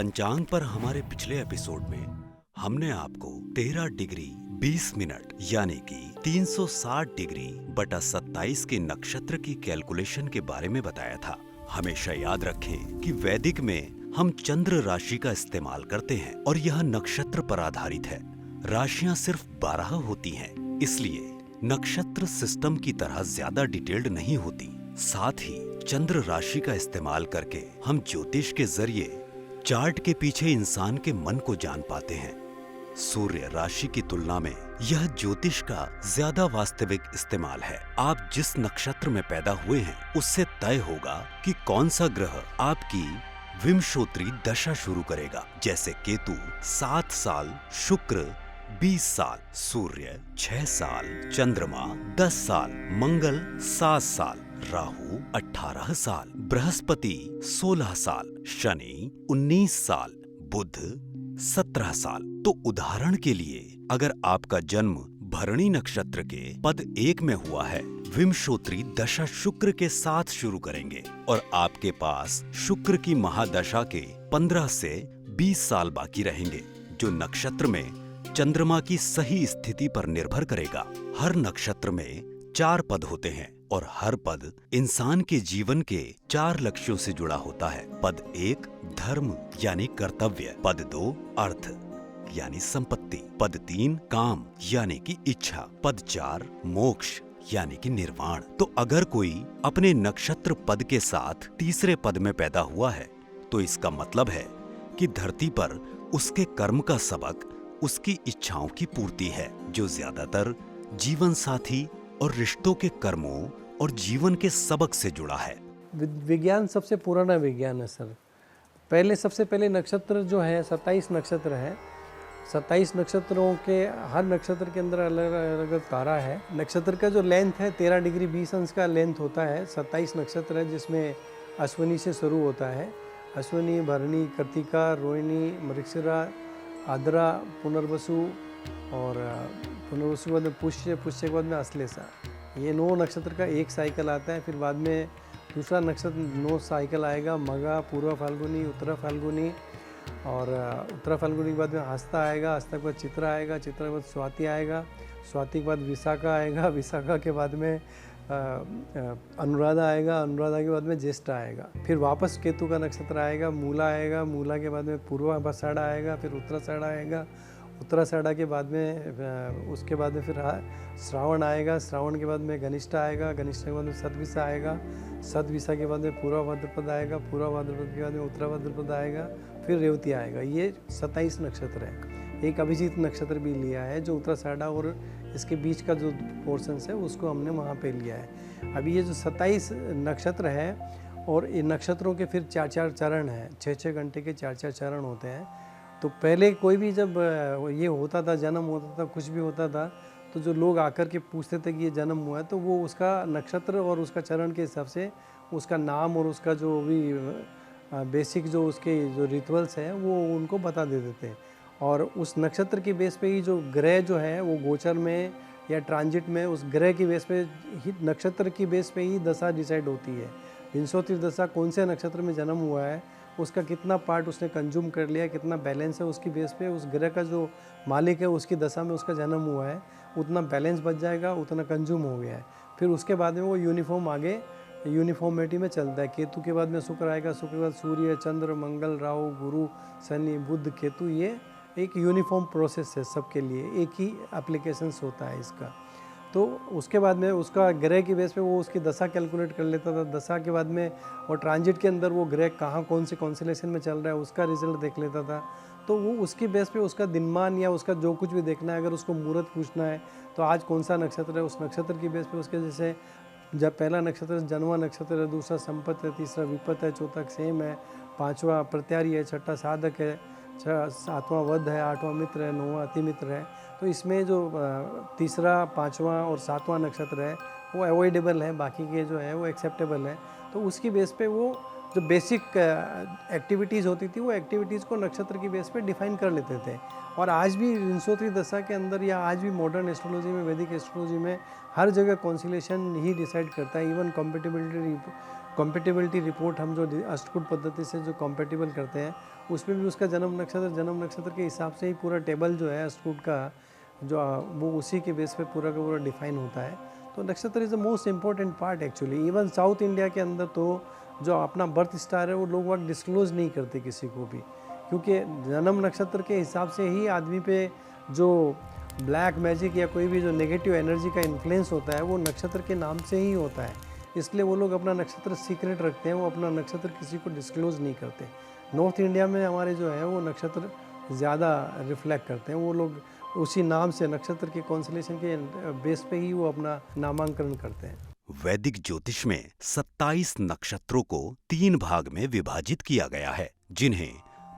पंचांग पर हमारे पिछले एपिसोड में हमने आपको 13 डिग्री 20 मिनट यानी कि 360 डिग्री बटा 27 के नक्षत्र की कैलकुलेशन के बारे में बताया था। हमेशा याद रखें कि वैदिक में हम चंद्र राशि का इस्तेमाल करते हैं और यह नक्षत्र पर आधारित है। राशियां सिर्फ 12 होती हैं, इसलिए नक्षत्र सिस्टम की तरह ज्यादा डिटेल्ड नहीं होती। साथ ही चंद्र राशि का इस्तेमाल करके हम ज्योतिष के जरिए चार्ट के पीछे इंसान के मन को जान पाते हैं। सूर्य राशि की तुलना में यह ज्योतिष का ज्यादा वास्तविक इस्तेमाल है। आप जिस नक्षत्र में पैदा हुए हैं उससे तय होगा कि कौन सा ग्रह आपकी विंशोत्तरी दशा शुरू करेगा। जैसे केतु 7 साल, शुक्र 20 साल, सूर्य 6 साल, चंद्रमा 10 साल, मंगल 7 साल, राहु 18 साल, बृहस्पति 16 साल, शनि 19 साल, बुध 17 साल। तो उदाहरण के लिए अगर आपका जन्म भरणी नक्षत्र के पद 1 में हुआ है, विंशोत्तरी दशा शुक्र के साथ शुरू करेंगे और आपके पास शुक्र की महादशा के 15 से 20 साल बाकी रहेंगे, जो नक्षत्र में चंद्रमा की सही स्थिति पर निर्भर करेगा। हर नक्षत्र में 4 पद होते हैं और हर पद इंसान के जीवन के 4 लक्ष्यों से जुड़ा होता है। पद 1 धर्म यानी कर्तव्य, पद 2 अर्थ यानी संपत्ति, पद 3 काम यानी कि इच्छा, पद 4 मोक्ष यानी कि निर्वाण। तो अगर कोई अपने नक्षत्र पद के साथ तीसरे पद में पैदा हुआ है तो इसका मतलब है कि धरती पर उसके कर्म का सबक उसकी इच्छाओं की पूर्ति है, जो ज्यादातर जीवन साथी और रिश्तों के कर्मों और जीवन के सबक से जुड़ा है। विज्ञान सबसे पुराना विज्ञान है सर। सबसे पहले नक्षत्र जो है 27 नक्षत्र है। 27 नक्षत्रों के हर नक्षत्र के अंदर अलग अलग तारा है। नक्षत्र का जो लेंथ है 13 डिग्री 20 अंश का लेंथ होता है। 27 नक्षत्र है जिसमें अश्विनी से शुरू होता है। अश्विनी, भरणी, कृत्तिका, रोहिणी, मृगशिरा, आद्रा, पुनर्वसु और पुनर्वसु के बाद में पुष्य, पुष्य के बाद में अश्लेषा। ये 9 नक्षत्र का एक साइकिल आता है। फिर बाद में दूसरा नक्षत्र 9 साइकिल आएगा, मघा, पूर्व फाल्गुनी, उत्तरा फाल्गुनी और उत्तरा फाल्गुनी के बाद में हस्ता आएगा, हस्ता के बाद चित्रा आएगा, चित्रा के बाद स्वाति आएगा, स्वाति के बाद विशाखा आएगा, विशाखा के बाद में अनुराधा आएगा, अनुराधा के बाद में ज्येष्ठा आएगा। फिर वापस केतु का नक्षत्र आएगा, मूला आएगा, मूला के बाद में पूर्वाषाढ़ा आएगा, फिर उत्तराषाढ़ा आएगा, उत्तराषाढ़ा के बाद में उसके बाद में फिर श्रावण आएगा, श्रावण के बाद में घनिष्ठा आएगा, घनिष्ठा के बाद में सतविसा आएगा, सतविसा के बाद में पूर्वा भाद्रपद आएगा, पूर्वा भाद्रपद के बाद में उत्तरा भाद्रपद आएगा, फिर रेवती आएगा। ये 27 नक्षत्र है। एक अभिजीत नक्षत्र भी लिया है जो उत्तराषाढ़ा और इसके बीच का जो पोर्शन है उसको हमने वहाँ पे लिया है। अभी ये जो 27 नक्षत्र है और इन नक्षत्रों के फिर 4-4 चरण हैं, 6-6 घंटे के 4-4 चरण होते हैं। तो पहले कोई भी जब ये होता था, जन्म होता था, कुछ भी होता था, तो जो लोग आकर के पूछते थे कि ये जन्म हुआ है, तो वो उसका नक्षत्र और उसका चरण के हिसाब से उसका नाम और उसका जो भी बेसिक जो उसके जो रिचुअल्स हैं वो उनको बता देते थे। और उस नक्षत्र की बेस पे ही जो ग्रह जो है वो गोचर में या ट्रांजिट में उस ग्रह की बेस पे ही, नक्षत्र की बेस पे ही दशा डिसाइड होती है। विंशोत्तरी दशा कौन से नक्षत्र में जन्म हुआ है, उसका कितना पार्ट उसने कंज्यूम कर लिया, कितना बैलेंस है, उसकी बेस पे उस ग्रह का जो मालिक है उसकी दशा में उसका जन्म हुआ है, उतना बैलेंस बच जाएगा, उतना कंज्यूम हो गया है। फिर उसके बाद में वो यूनिफॉर्म आगे यूनिफॉर्मिटी में चलता है। केतु के बाद में शुक्र आएगा, शुक्र के बाद सूर्य, चंद्र, मंगल, राहु, गुरु, शनि, बुध, केतु। ये एक यूनिफॉर्म प्रोसेस है सबके लिए, एक ही एप्लीकेशंस होता है इसका। तो उसके बाद में उसका ग्रह की बेस पे वो उसकी दशा कैलकुलेट कर लेता था। दशा के बाद में और ट्रांजिट के अंदर वो ग्रह कहाँ कौन से कॉन्स्टेलेशन में चल रहा है उसका रिजल्ट देख लेता था। तो वो उसकी बेस पे उसका दिनमान या उसका जो कुछ भी देखना है, अगर उसको मुहूर्त पूछना है तो आज कौन सा नक्षत्र है, उस नक्षत्र की बेस पे उसके जैसे जब पहला नक्षत्र जन्मा नक्षत्र है, दूसरा संपत है, तीसरा विपत है, चौथा क्षेम है, 5वां प्रत्यारी है, 6ठा साधक है, 7वां वध है, 8वां मित्र है, 9वां अति मित्र है। तो इसमें जो तीसरा, 5वां और 7वां नक्षत्र है वो अवॉइडेबल है, बाकी के जो है वो एक्सेप्टेबल है। तो उसकी बेस पे वो जो बेसिक एक्टिविटीज़ होती थी वो एक्टिविटीज़ को नक्षत्र की बेस पे डिफाइन कर लेते थे। और आज भी विंशोत्तरी दशा के अंदर या आज भी मॉडर्न एस्ट्रोलॉजी में, वैदिक एस्ट्रोलॉजी में हर जगह कॉन्सिलेशन ही डिसाइड करता है। इवन कॉम्पेटिबिलिटी कॉम्पेटिबिलिटी रिपोर्ट हम जो अष्टकूट पद्धति से जो कॉम्पेटिबल करते हैं, उसमें भी उसका जन्म नक्षत्र के हिसाब से ही पूरा टेबल जो है अष्टकूट का, जो वो उसी के बेस पे पूरा का पूरा डिफाइन होता है। तो नक्षत्र is the most important part actually. Even south India के अंदर तो जो अपना बर्थ स्टार है वो लोग वहाँ डिस्क्लोज नहीं करते किसी को भी, क्योंकि जन्म नक्षत्र के हिसाब से ही आदमी पे जो ब्लैक मैजिक या कोई भी जो नेगेटिव एनर्जी का इन्फ्लुएंस होता है वो नक्षत्र के नाम से ही होता है। इसलिए वो लोग अपना नक्षत्र सीक्रेट रखते हैं, वो अपना नक्षत्र किसी को डिस्क्लोज नहीं करते। नॉर्थ इंडिया में हमारे जो है वो नक्षत्र ज़्यादा रिफ्लेक्ट करते हैं, वो लोग उसी नाम से नक्षत्र के कॉन्सलेशन के बेस पे ही वो अपना नामांकन करते हैं। वैदिक ज्योतिष में 27 नक्षत्रों को 3 भाग में विभाजित किया गया है, जिन्हें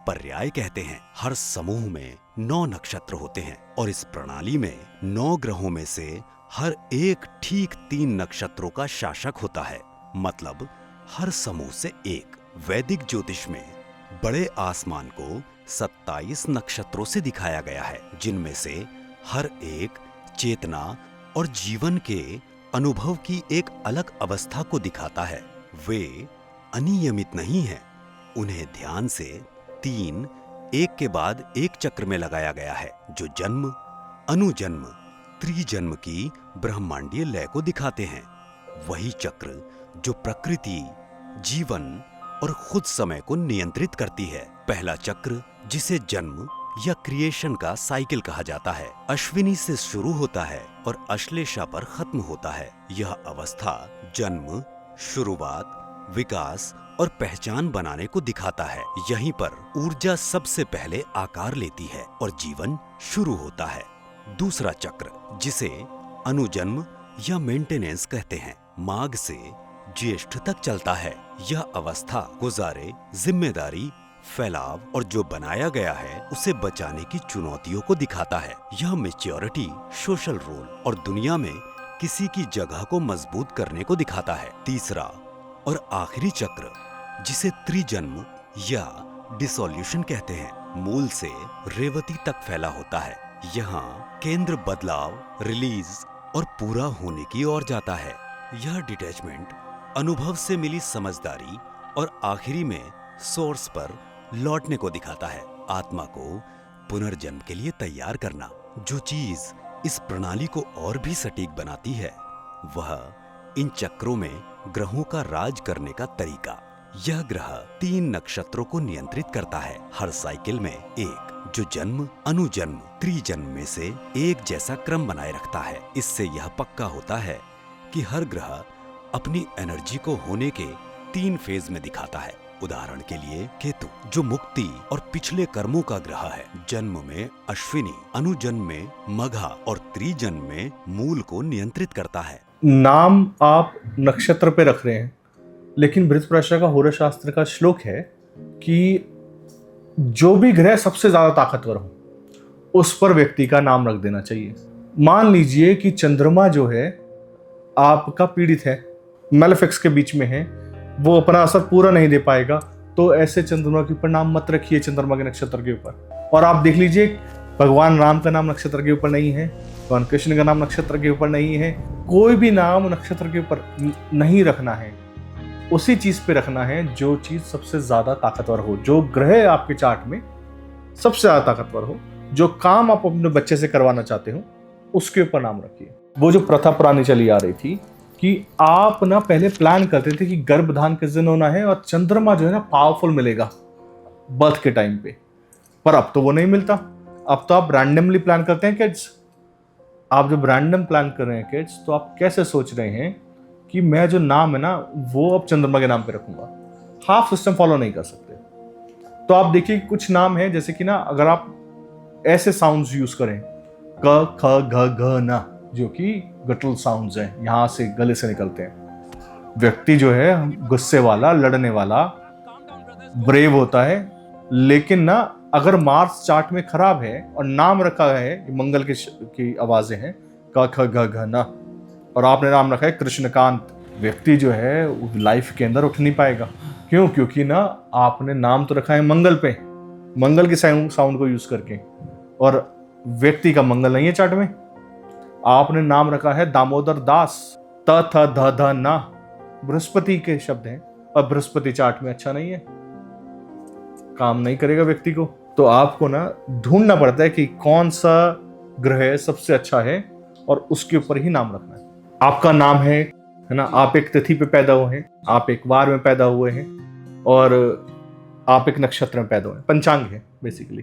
पर्याय कहते हैं। हर समूह में 9 नक्षत्र होते हैं और इस प्रणाली में 9 ग्रहों में से हर एक ठीक 3 नक्षत्रों का शासक होता है, मतलब हर समूह से एक। वैदिक ज्योतिष में बड़े आसमान को 27 नक्षत्रों से दिखाया गया है, जिनमें से हर एक चेतना और जीवन के अनुभव की एक अलग अवस्था को दिखाता है। वे अनियमित नहीं हैं, उन्हें ध्यान से 3 एक के बाद एक चक्र में लगाया गया है, जो जन्म, अनुजन्म, त्रिजन्म की ब्रह्मांडीय लय को दिखाते हैं। वही चक्र जो प्रकृति, जीवन और खुद समय को नियंत्रित करती है। पहला चक्र, जिसे जन्म या क्रिएशन का साइकिल कहा जाता है, अश्विनी से शुरू होता है और अश्लेषा पर खत्म होता है। यह अवस्था जन्म, शुरुआत, विकास और पहचान बनाने को दिखाता है। यहीं पर ऊर्जा सबसे पहले आकार लेती है और जीवन शुरू होता है। दूसरा चक्र, जिसे अनुजन्म या मेंटेनेंस कहते हैं, माघ से ज्येष्ठ तक चलता है। यह अवस्था गुजारे, जिम्मेदारी, फैलाव और जो बनाया गया है उसे बचाने की चुनौतियों को दिखाता है। यह मैच्योरिटी, सोशल रोल और दुनिया में किसी की जगह को मजबूत करने को दिखाता है। तीसरा और आखिरी चक्र, जिसे त्रिजन्म या डिसोल्यूशन कहते हैं, मूल से रेवती तक फैला होता है। यहाँ केंद्र बदलाव, रिलीज और पूरा होने की ओर जाता है। यह डिटैचमेंट, अनुभव से मिली समझदारी और आखिरी में सोर्स पर लौटने को दिखाता है। आत्मा को पुनर्जन्म के लिए तैयार करना। जो चीज इस प्रणाली को और भी सटीक बनाती है, वह इन चक्रों में ग्रहों का राज करने का तरीका। यह ग्रह 3 नक्षत्रों को नियंत्रित करता है, हर साइकिल में एक, जो जन्म, अनुजन्म, त्रिजन्म में से एक जैसा क्रम बनाए रखता है। इससे यह पक्का होता है कि हर ग्रह अपनी एनर्जी को होने के 3 फेज में दिखाता है। उदाहरण के लिए केतु, जो मुक्ति और पिछले कर्मों का ग्रह है, जन्म में अश्विनी, अनुजन्म में मघा और त्रिजन्म में मूल को नियंत्रित करता है। नाम आप नक्षत्र पे रख रहे हैं, लेकिन बृहस्पति का होरा शास्त्र का श्लोक है कि जो भी ग्रह सबसे ज्यादा ताकतवर हो उस पर व्यक्ति का नाम रख देना चाहिए। मान लीजिए कि चंद्रमा जो है आपका पीड़ित है, मेलेफिक्स के बीच में है, वो अपना असर पूरा नहीं दे पाएगा, तो ऐसे चंद्रमा के ऊपर नाम मत रखिए, चंद्रमा के नक्षत्र के ऊपर। और आप देख लीजिए, भगवान राम का नाम नक्षत्र के ऊपर नहीं है, भगवान कृष्ण का नाम नक्षत्र के ऊपर नहीं है, कोई भी नाम नक्षत्र के ऊपर नहीं रखना है। उसी चीज पे रखना है जो चीज सबसे ज्यादा ताकतवर हो, जो ग्रह आपके चार्ट में सबसे ज्यादा ताकतवर हो, जो काम आप अपने बच्चे से करवाना चाहते हो, उसके ऊपर नाम रखिए। वो जो प्रथा पुरानी चली आ रही थी कि आप ना पहले प्लान करते थे कि गर्भधान किस दिन होना है और चंद्रमा जो है ना पावरफुल मिलेगा बर्थ के टाइम पे, पर अब तो वो नहीं मिलता। अब तो आप रैंडमली प्लान करते हैं किड्स। आप जब रैंडम प्लान कर रहे हैं किड्स, तो आप कैसे सोच रहे हैं कि मैं जो नाम है ना वो अब चंद्रमा के नाम पे रखूंगा? हाफ सिस्टम फॉलो नहीं कर सकते। तो आप देखिए कुछ नाम है, जैसे कि ना अगर आप ऐसे साउंड्स यूज करें, क ख घ घ न, जो कि गटल साउंड्स हैं, यहां से गले से निकलते हैं। व्यक्ति जो है गुस्से वाला, लड़ने वाला, ब्रेव होता है, लेकिन ना अगर मार्स चार्ट में खराब है और नाम रखा है मंगल की आवाजें हैं क ख घ घ न, और आपने नाम रखा है कृष्णकांत, व्यक्ति जो है लाइफ के अंदर उठ नहीं पाएगा। क्यों? क्योंकि ना आपने नाम तो रखा है मंगल पे, मंगल के साउंड को यूज करके, और व्यक्ति का मंगल नहीं है चार्ट में। आपने नाम रखा है दामोदर दास, त थ ध ध न, बृहस्पति के शब्द हैं और बृहस्पति चार्ट में अच्छा नहीं है, काम नहीं करेगा व्यक्ति को। तो आपको ना ढूंढना पड़ता है कि कौन सा ग्रह सबसे अच्छा है और उसके ऊपर ही नाम रखना है। आपका नाम है ना, आप एक तिथि पे पैदा हुए हैं, आप एक वार में पैदा हुए हैं और आप एक नक्षत्र में पैदा हुए हैं। पंचांग है बेसिकली,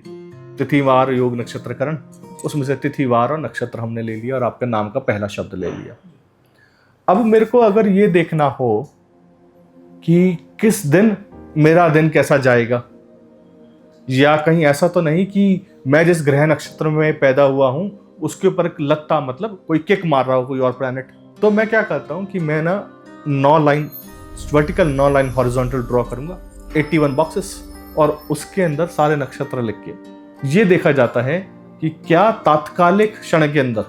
तिथि वार योग नक्षत्र करण, उसमें से तिथि वार और नक्षत्र हमने ले लिया और आपके नाम का पहला शब्द ले लिया। अब मेरे को अगर ये देखना हो कि किस दिन मेरा दिन कैसा जाएगा, या कहीं ऐसा तो नहीं कि मैं जिस ग्रह नक्षत्र में पैदा हुआ हूं उसके ऊपर एक लत्ता, मतलब कोई किक मार रहा हो कोई और प्लैनेट, तो मैं क्या करता हूं कि मैं ना 9 line vertical 9 line horizontal draw करूंगा, 81 बॉक्सेस, और उसके अंदर सारे नक्षत्र लिख के ये देखा जाता है कि क्या तात्कालिक क्षण के अंदर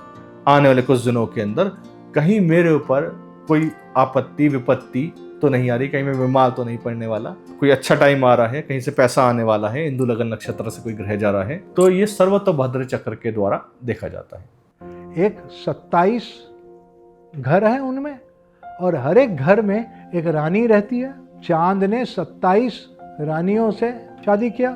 आने वाले कुछ दिनों के अंदर कहीं मेरे ऊपर कोई आपत्ति विपत्ति तो नहीं आ रही, कहीं मैं बीमार तो नहीं पड़ने वाला, कोई अच्छा टाइम आ रहा है, कहीं से पैसा आने वाला है, इंदु लगन नक्षत्र से कोई ग्रह जा रहा है। तो ये सर्वतोभद्र चक्र के द्वारा देखा जाता है। एक 27 घर हैं उनमें, और हर एक घर में एक रानी रहती है। चांद ने 27 रानियों से शादी किया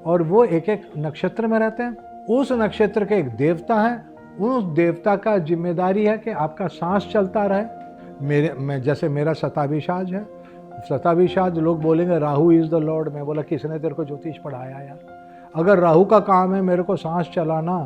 और वो एक एक नक्षत्र में रहते हैं। उस नक्षत्र के एक देवता है, उस देवता का जिम्मेदारी है कि आपका सांस चलता रहे। मैं जैसे मेरा शताभिषाज है, शताभिषाज लोग बोलेंगे राहु इज द लॉर्ड। मैं बोला किसने तेरे को ज्योतिष पढ़ाया यार? अगर राहु का काम है मेरे को सांस चलाना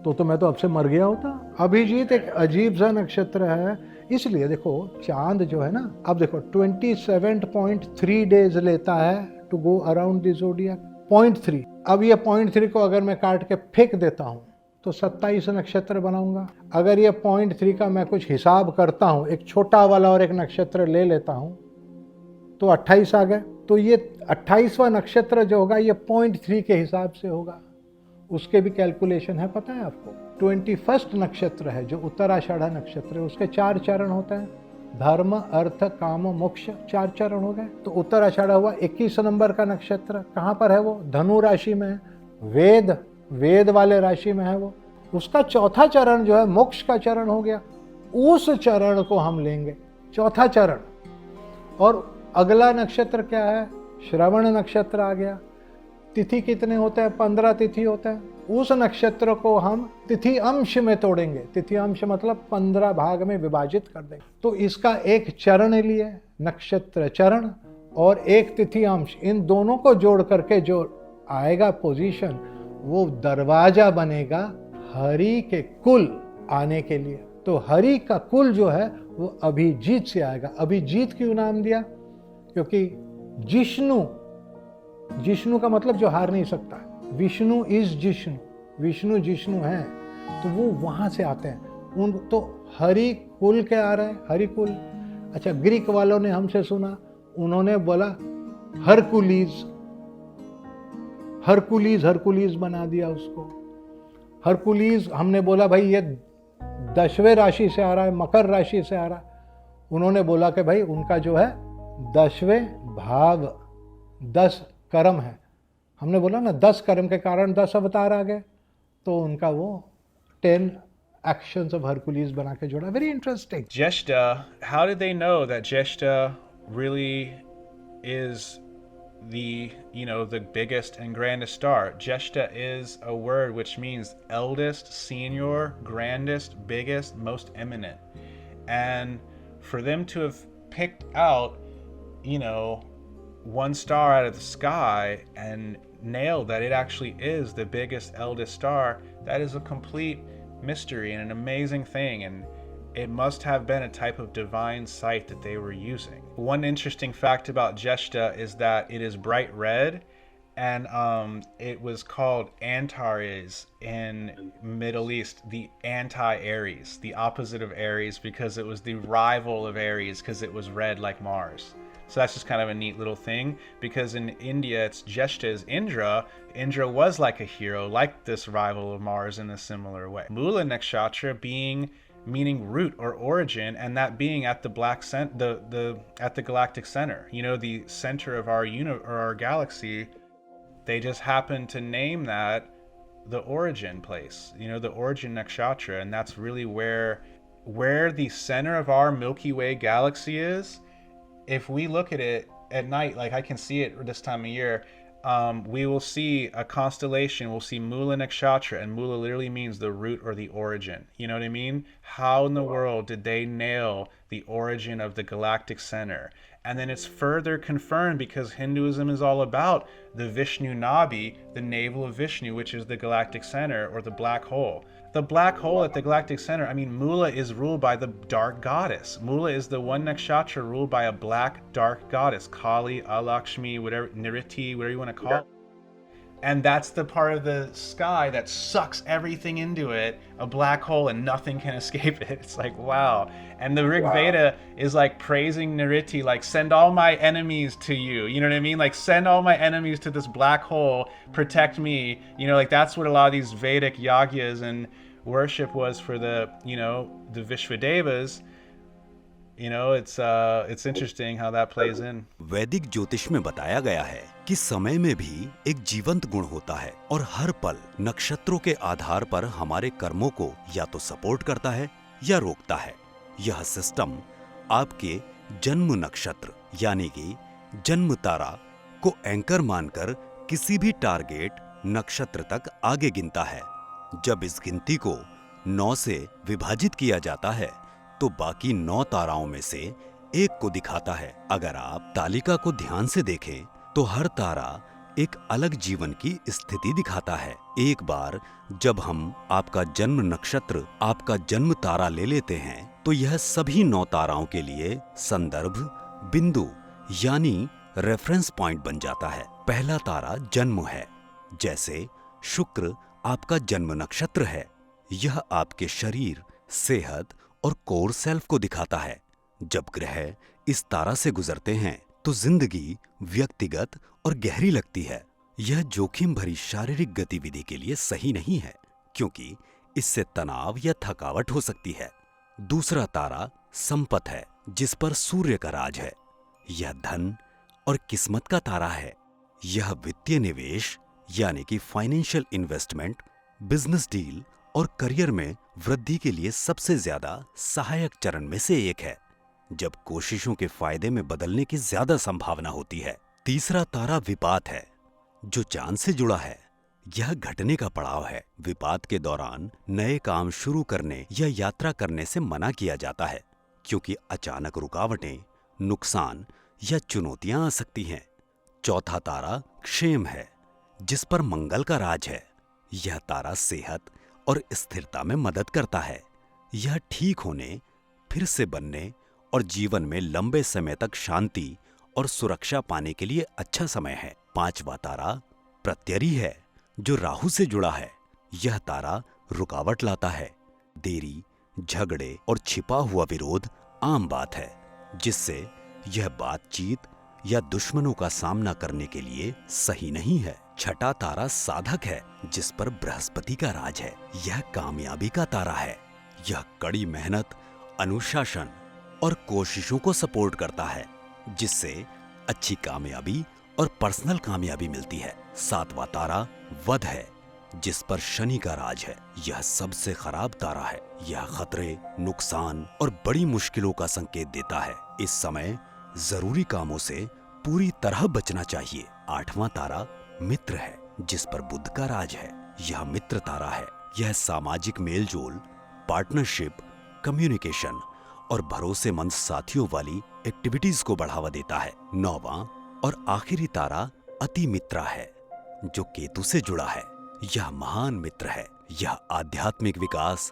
तो मैं तो अब से मर गया होता। अभिजीत एक अजीब सा नक्षत्र है, इसलिए देखो चांद जो है ना, अब देखो 27.3 डेज लेता है to go around the zodiac, 0.3। अब ये 0.3 को अगर मैं काट के फेंक देता हूँ तो 27 नक्षत्र बनाऊंगा। अगर ये 0.3 का मैं कुछ हिसाब करता हूँ, एक छोटा वाला और एक नक्षत्र ले लेता हूँ तो 28 आ गए। तो ये 28वां नक्षत्र जो होगा ये 0.3 के हिसाब से होगा, उसके भी कैलकुलेशन है, पता है आपको। 21st नक्षत्र है जो उत्तराषाढ़ा नक्षत्र है, उसके 4 चरण होते हैं, धर्म अर्थ काम मोक्ष, 4 चरण हो गए। तो उत्तराषाढ़ा हुआ 21 नंबर का नक्षत्र। कहाँ पर है वो? धनु राशि में है, वेद वाले राशि में है वो। उसका चौथा चरण जो है मोक्ष का चरण हो गया, उस चरण को हम लेंगे, चौथा चरण। और अगला नक्षत्र क्या है? श्रवण नक्षत्र आ गया। तिथि कितने होते हैं? 15 तिथि होते हैं। उस नक्षत्र को हम तिथि अंश में तोड़ेंगे, तिथि अंश मतलब 15 भाग में विभाजित कर देंगे। तो इसका एक चरण लिए, नक्षत्र चरण, और एक तिथि अंश, इन दोनों को जोड़ करके जो आएगा पोजीशन, वो दरवाजा बनेगा हरि के कुल आने के लिए। तो हरि का कुल जो है वो अभिजीत से आएगा। अभिजीत क्यों नाम दिया? क्योंकि जिष्णु का मतलब जो हार नहीं सकता, विष्णु इज जिष्णु, विष्णु जिष्णु है, तो वो वहां से आते हैं। उन तो हरि कुल के आ रहे हैं, हरि कुल। अच्छा, ग्रीक वालों ने हमसे सुना, उन्होंने बोला हरकुलीज, हरकुलीज बना दिया उसको। हरकुलीज, हमने बोला भाई ये 10वें राशि से आ रहा है, मकर राशि से आ रहा है। उन्होंने बोला कि भाई उनका जो है 10वें भाव 10 कर्म है। हमने बोला ना 10 कर्म के कारण 10 अवतार आ गए, तो उनका वो 10 actions of Hercules बना के जोड़ा। Very interesting. Jeshta, how did they know that Jeshta really is the biggest and grandest star? Jeshta is a word which means eldest, senior, grandest, biggest, most eminent. And for them to have picked out, one star out of the sky and nailed that it actually is the biggest, eldest star, that is a complete mystery and an amazing thing, and it must have been a type of divine sight that they were using. One interesting fact about Jeshta is that it is bright red, and it was called Antares in Middle East, the anti-Aries, the opposite of Aries, because it was the rival of Aries because it was red like Mars. So that's just kind of a neat little thing, because in India it's Jeshta is Indra. Indra was like a hero, like this rival of Mars in a similar way. Mula Nakshatra meaning root or origin, and that being at the at the galactic center, the center of our galaxy. They just happened to name that the origin place, the origin nakshatra, and that's really where where the center of our Milky Way galaxy is, if we look at it at night, like I can see it this time of year, we will see a constellation. We'll see Mula Nakshatra, and Mula literally means the root or the origin. You know what I mean? How in the world did they nail the origin of the galactic center? And then it's further confirmed because Hinduism is all about the Vishnu Nabi, the navel of Vishnu, which is the galactic center or the black hole. The black hole at the galactic center, I mean, Mula is ruled by the dark goddess. Mula is the one nakshatra ruled by a black dark goddess, Kali, Alakshmi, whatever, Niriti, whatever you want to call it. And that's the part of the sky that sucks everything into it, a black hole, and nothing can escape it. It's like, wow. And the Rig Veda is like praising Niriti, like, send all my enemies to you. You know what I mean? Like, send all my enemies to this black hole, protect me. You know, like, that's what a lot of these Vedic yagyas and worship was for the, you know, the Vishwadevas. You know, it's interesting how that plays in. वैदिक ज्योतिष में बताया गया है कि समय में भी एक जीवंत गुण होता है और हर पल नक्षत्रों के आधार पर हमारे कर्मों को या तो सपोर्ट करता है या रोकता है। यह सिस्टम आपके जन्म नक्षत्र यानी कि जन्म तारा को एंकर मानकर किसी भी टारगेट नक्षत्र तक आगे गिनता है। जब इस गिनती को 9 से विभाजित किया जाता है तो बाकी 9 ताराओं में से एक को दिखाता है। अगर आप तालिका को ध्यान से देखें तो हर तारा एक अलग जीवन की स्थिति दिखाता है। एक बार जब हम आपका जन्म नक्षत्र, आपका जन्म तारा ले लेते हैं तो यह सभी 9 ताराओं के लिए संदर्भ बिंदु यानी रेफरेंस पॉइंट बन जाता है। पहला तारा जन्म है, जैसे शुक्र आपका जन्म नक्षत्र है। यह आपके शरीर, सेहत और कोर सेल्फ को दिखाता है। जब ग्रह इस तारा से गुजरते हैं तो जिंदगी व्यक्तिगत और गहरी लगती है। यह जोखिम भरी शारीरिक गतिविधि के लिए सही नहीं है क्योंकि इससे तनाव या थकावट हो सकती है। दूसरा तारा संपत है, जिस पर सूर्य का राज है। यह धन और किस्मत का तारा है। यह वित्तीय निवेश यानी कि फाइनेंशियल इन्वेस्टमेंट, बिजनेस डील और करियर में वृद्धि के लिए सबसे ज्यादा सहायक चरण में से एक है, जब कोशिशों के फायदे में बदलने की ज्यादा संभावना होती है। तीसरा तारा विपात है, जो चांद से जुड़ा है। यह घटने का पड़ाव है। विपात के दौरान नए काम शुरू करने या यात्रा करने से मना किया जाता है क्योंकि अचानक रुकावटें, नुकसान या चुनौतियां आ सकती हैं। चौथा तारा क्षेम है, जिस पर मंगल का राज है। यह तारा सेहत और स्थिरता में मदद करता है। यह ठीक होने, फिर से बनने और जीवन में लंबे समय तक शांति और सुरक्षा पाने के लिए अच्छा समय है। पांचवा तारा प्रत्यरी है, जो राहु से जुड़ा है। यह तारा रुकावट लाता है। देरी, झगड़े और छिपा हुआ विरोध आम बात है, जिससे यह बातचीत या दुश्मनों का सामना करने के लिए सही नहीं है। छठा तारा साधक है, जिस पर बृहस्पति का राज है। यह कामयाबी का तारा है। यह कड़ी मेहनत, अनुशासन और कोशिशों को सपोर्ट करता है, जिससे अच्छी कामयाबी और पर्सनल कामयाबी मिलती है। सातवां तारा वध है, जिस पर शनि का राज है। यह सबसे खराब तारा है। यह खतरे, नुकसान और बड़ी मुश्किलों का संकेत देता है। इस समय जरूरी कामों से पूरी तरह बचना चाहिए। आठवां तारा मित्र है, जिस पर बुध का राज है। यह मित्र तारा है। यह सामाजिक मेलजोल, पार्टनरशिप, कम्युनिकेशन और भरोसेमंद साथियों वाली एक्टिविटीज को बढ़ावा देता है। नौवां और आखिरी तारा अति मित्रा है, जो केतु से जुड़ा है। यह महान मित्र है। यह आध्यात्मिक विकास,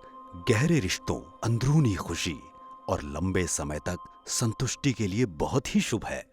गहरे रिश्तों, अंदरूनी खुशी और लंबे समय तक संतुष्टि के लिए बहुत ही शुभ है।